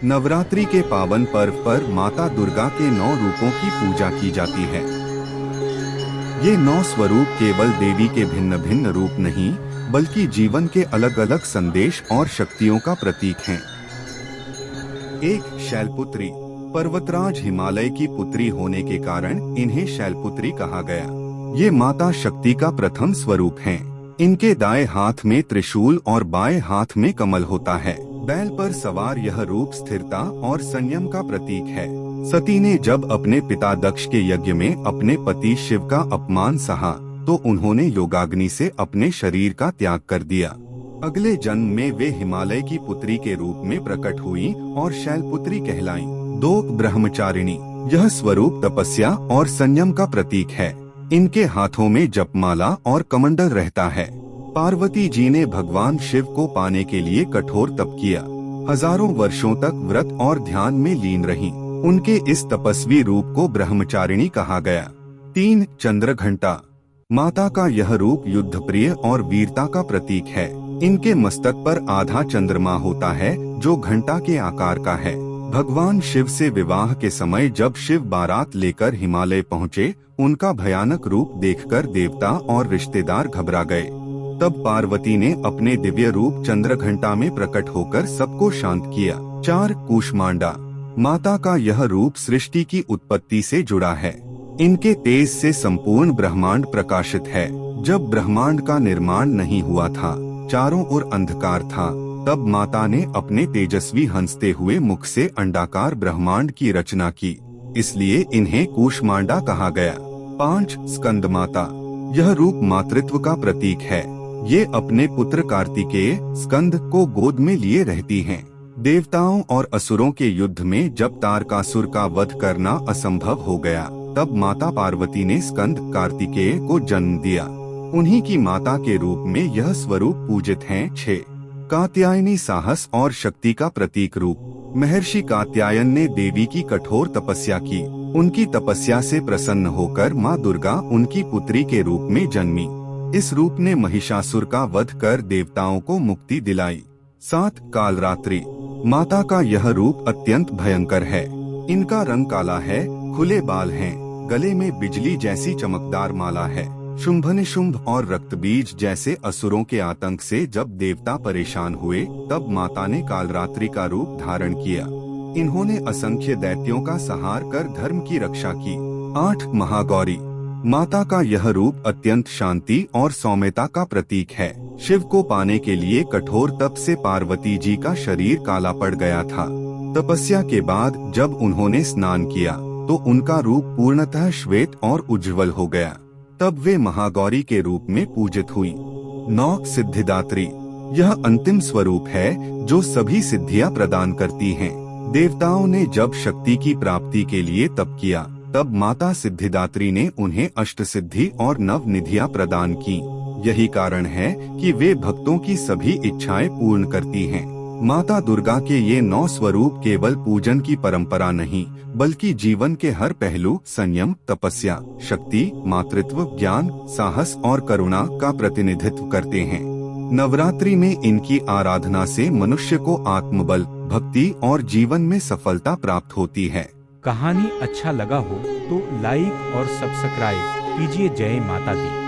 नवरात्रि के पावन पर्व पर माता दुर्गा के 9 रूपों की पूजा की जाती है। ये 9 स्वरूप केवल देवी के भिन्न भिन्न रूप नहीं, बल्कि जीवन के अलग अलग संदेश और शक्तियों का प्रतीक हैं। 1. शैलपुत्री। पर्वतराज हिमालय की पुत्री होने के कारण इन्हें शैलपुत्री कहा गया। ये माता शक्ति का प्रथम स्वरूप हैं। इनके दाएं हाथ में त्रिशूल और बाएं हाथ में कमल होता है। बैल पर सवार यह रूप स्थिरता और संयम का प्रतीक है। सती ने जब अपने पिता दक्ष के यज्ञ में अपने पति शिव का अपमान सहा, तो उन्होंने योगाग्नि से अपने शरीर का त्याग कर दिया। अगले जन्म में वे हिमालय की पुत्री के रूप में प्रकट हुई और शैलपुत्री कहलाईं। 2. ब्रह्मचारिणी। यह स्वरूप तपस्या और संयम का प्रतीक है। इनके हाथों में जपमाला और कमंडल रहता है। पार्वती जी ने भगवान शिव को पाने के लिए कठोर तप किया। हजारों वर्षों तक व्रत और ध्यान में लीन रहीं। उनके इस तपस्वी रूप को ब्रह्मचारिणी कहा गया। 3. चंद्रघंटा। माता का यह रूप युद्ध प्रिय और वीरता का प्रतीक है। इनके मस्तक पर आधा चंद्रमा होता है, जो घंटा के आकार का है। भगवान शिव से विवाह के समय जब शिव बारात लेकर हिमालय पहुँचे, उनका भयानक रूप देखकर देवता और रिश्तेदार घबरा गए। तब पार्वती ने अपने दिव्य रूप चंद्रघंटा में प्रकट होकर सबको शांत किया। 4. कूष्मांडा। माता का यह रूप सृष्टि की उत्पत्ति से जुड़ा है। इनके तेज से संपूर्ण ब्रह्मांड प्रकाशित है। जब ब्रह्मांड का निर्माण नहीं हुआ था, चारों ओर अंधकार था, तब माता ने अपने तेजस्वी हंसते हुए मुख से अंडाकार ब्रह्मांड की रचना की, इसलिए इन्हें कूष्मांडा कहा गया। 5. स्कंद माता। यह रूप मातृत्व का प्रतीक है। ये अपने पुत्र कार्तिकेय स्कंद को गोद में लिए रहती हैं। देवताओं और असुरों के युद्ध में जब तारकासुर का वध करना असंभव हो गया, तब माता पार्वती ने स्कंद कार्तिकेय को जन्म दिया। उन्हीं की माता के रूप में यह स्वरूप पूजित हैं। 6. कात्यायनी। साहस और शक्ति का प्रतीक रूप। महर्षि कात्यायन ने देवी की कठोर तपस्या की। उनकी तपस्या से प्रसन्न होकर माँ दुर्गा उनकी पुत्री के रूप में जन्मी। इस रूप ने महिषासुर का वध कर देवताओं को मुक्ति दिलाई। 7. कालरात्रि। माता का यह रूप अत्यंत भयंकर है। इनका रंग काला है, खुले बाल हैं, गले में बिजली जैसी चमकदार माला है। शुंभ निशुंभ और रक्तबीज जैसे असुरों के आतंक से जब देवता परेशान हुए, तब माता ने कालरात्रि का रूप धारण किया। इन्होंने असंख्य दैत्यों का संहार कर धर्म की रक्षा की। 8. महागौरी। माता का यह रूप अत्यंत शांति और सौम्यता का प्रतीक है। शिव को पाने के लिए कठोर तप से पार्वती जी का शरीर काला पड़ गया था। तपस्या के बाद जब उन्होंने स्नान किया, तो उनका रूप पूर्णतः श्वेत और उज्ज्वल हो गया। तब वे महागौरी के रूप में पूजित हुई। 9. सिद्धिदात्री। यह अंतिम स्वरूप है जो सभी सिद्धियां प्रदान करती हैं। देवताओं ने जब शक्ति की प्राप्ति के लिए तप किया, तब माता सिद्धिदात्री ने उन्हें अष्ट सिद्धि और नव निधियां प्रदान की। यही कारण है कि वे भक्तों की सभी इच्छाएं पूर्ण करती हैं। माता दुर्गा के ये 9 स्वरूप केवल पूजन की परंपरा नहीं, बल्कि जीवन के हर पहलू संयम, तपस्या, शक्ति, मातृत्व, ज्ञान, साहस और करुणा का प्रतिनिधित्व करते हैं। नवरात्रि में इनकी आराधना से मनुष्य को आत्मबल, भक्ति और जीवन में सफलता प्राप्त होती है। कहानी अच्छा लगा हो तो लाइक और सब्सक्राइब कीजिए। जय माता दी।